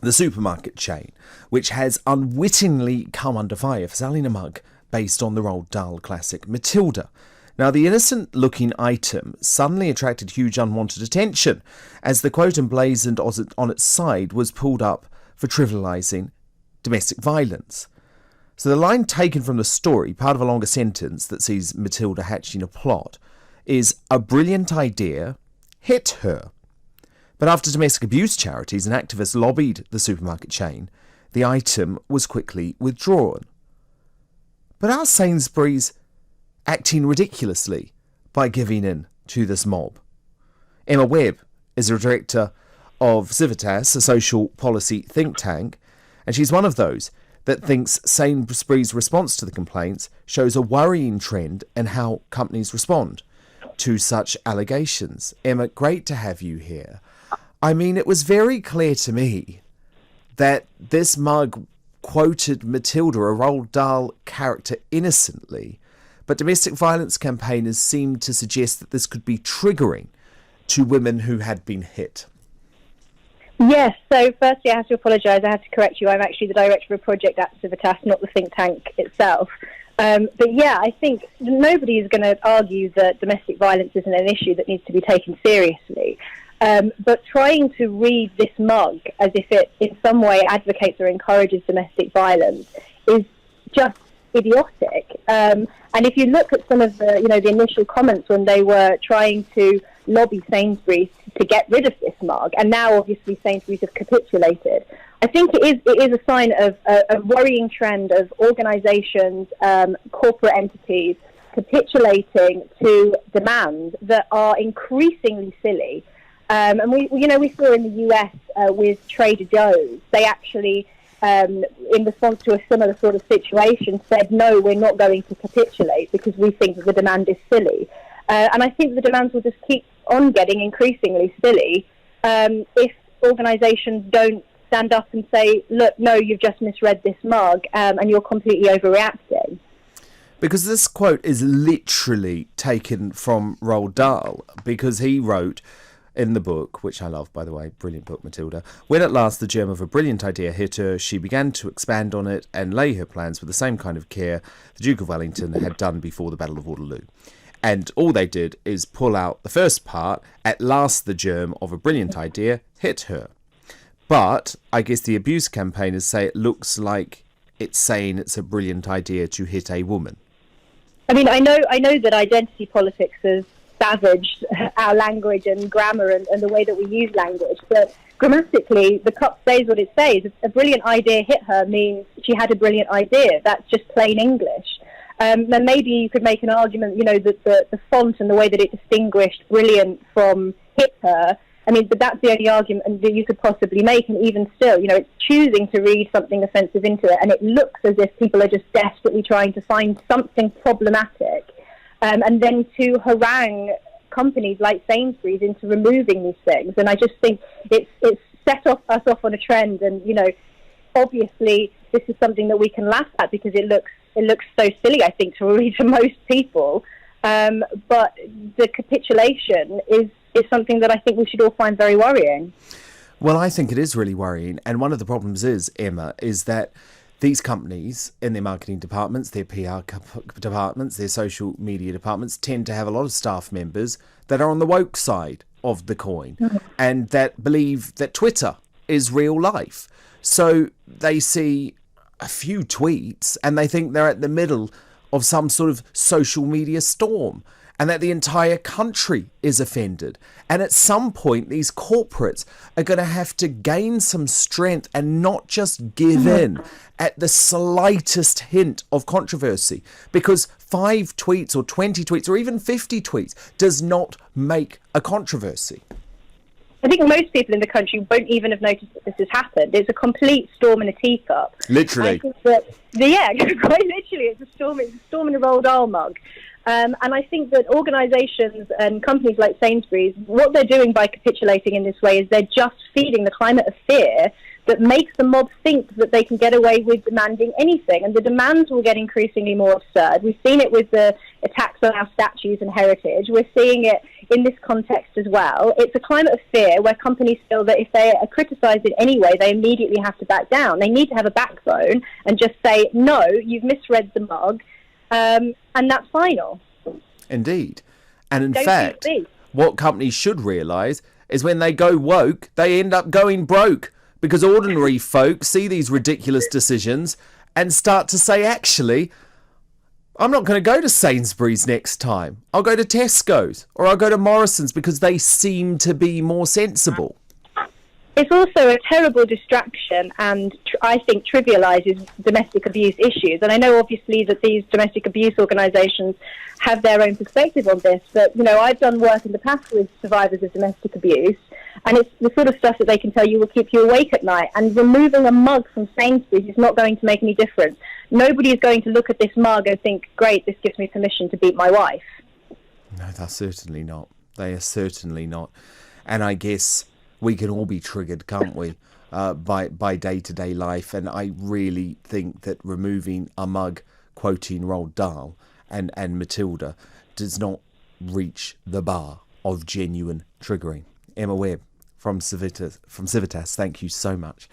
the supermarket chain, which has unwittingly come under fire for selling a mug based on the Roald Dahl classic Matilda. Now, the innocent-looking item suddenly attracted huge unwanted attention as the quote emblazoned on its side was pulled up for trivialising domestic violence. So the line taken from the story, part of a longer sentence that sees Matilda hatching a plot, is "a brilliant idea hit her." But after domestic abuse charities and activists lobbied the supermarket chain, the item was quickly withdrawn. But are Sainsbury's acting ridiculously by giving in to this mob? Emma Webb is a director of Civitas, a social policy think tank, and she's one of those that thinks Sainsbury's response to the complaints shows a worrying trend in how companies respond to such allegations. Emma, great to have you here. I mean, it was very clear to me that this mug quoted Matilda, a Roald Dahl character, innocently, but domestic violence campaigners seemed to suggest that this could be triggering to women who had been hit. Yes, so firstly I have to apologise, I have to correct you. I'm actually the director of a project at Civitas, not the think tank itself. But yeah, I think nobody is going to argue that domestic violence isn't an issue that needs to be taken seriously. But trying to read this mug as if it in some way advocates or encourages domestic violence is just idiotic. And if you look at some of the, the initial comments when they were trying to lobby Sainsbury's to get rid of this mug, and now obviously Sainsbury's have capitulated, I think it is a sign of a worrying trend of organisations, corporate entities capitulating to demands that are increasingly silly. And we saw in the US with Trader Joe's, they actually, in response to a similar sort of situation, said, no, we're not going to capitulate because we think that the demand is silly. And I think the demands will just keep on getting increasingly silly if organisations don't stand up and say, look, no, you've just misread this mug and you're completely overreacting. Because this quote is literally taken from Roald Dahl, because he wrote in the book, which I love, by the way, brilliant book, Matilda, when at last the germ of a brilliant idea hit her, she began to expand on it and lay her plans with the same kind of care the Duke of Wellington had done before the Battle of Waterloo. And all they did is pull out the first part, at last the germ of a brilliant idea hit her. But I guess the abuse campaigners say it looks like it's saying it's a brilliant idea to hit a woman. I mean, I know that identity politics has savaged our language and grammar and the way that we use language, but grammatically, the cup says what it says. A brilliant idea hit her means she had a brilliant idea. That's just plain English. Then maybe you could make an argument, that the font and the way that it distinguished brilliant from hit her, but that's the only argument that you could possibly make, and even still, it's choosing to read something offensive into it, and it looks as if people are just desperately trying to find something problematic, and then to harangue companies like Sainsbury's into removing these things. And I just think it's set us off on a trend, and, obviously this is something that we can laugh at because it looks so silly, I think, to read to most people. But the capitulation is something that I think we should all find very worrying. Well, I think it is really worrying. And one of the problems is, Emma, is that these companies in their marketing departments, their PR departments, their social media departments tend to have a lot of staff members that are on the woke side of the coin and that believe that Twitter is real life. So they see a few tweets and they think they're at the middle of some sort of social media storm and that the entire country is offended. And at some point, these corporates are going to have to gain some strength and not just give in at the slightest hint of controversy, because 5 tweets or 20 tweets or even 50 tweets does not make a controversy. I think most people in the country won't even have noticed that this has happened. It's a complete storm in a teacup. Literally. I think that, quite literally, it's a storm in a Roald Dahl mug. And I think that organisations and companies like Sainsbury's, what they're doing by capitulating in this way is they're just feeding the climate of fear that makes the mob think that they can get away with demanding anything. And the demands will get increasingly more absurd. We've seen it with the attacks on our statues and heritage. We're seeing it in this context as well. It's a climate of fear where companies feel that if they are criticised in any way, they immediately have to back down. They need to have a backbone and just say, no, you've misread the mug, and that's final. Indeed. And in Don't fact, what companies should realise is when they go woke, they end up going broke, because ordinary folk see these ridiculous decisions and start to say, actually, I'm not going to go to Sainsbury's next time. I'll go to Tesco's or I'll go to Morrison's because they seem to be more sensible. It's also a terrible distraction and I think trivialises domestic abuse issues. And I know obviously that these domestic abuse organisations have their own perspective on this, but I've done work in the past with survivors of domestic abuse, and it's the sort of stuff that they can tell you will keep you awake at night. And removing a mug from Sainsbury's is not going to make any difference. Nobody is going to look at this mug and think, great, this gives me permission to beat my wife. No, that's certainly not. They are certainly not. And I guess we can all be triggered, can't we, by day-to-day life. And I really think that removing a mug quoting Roald Dahl and Matilda does not reach the bar of genuine triggering. Emma Webb from Civitas, thank you so much.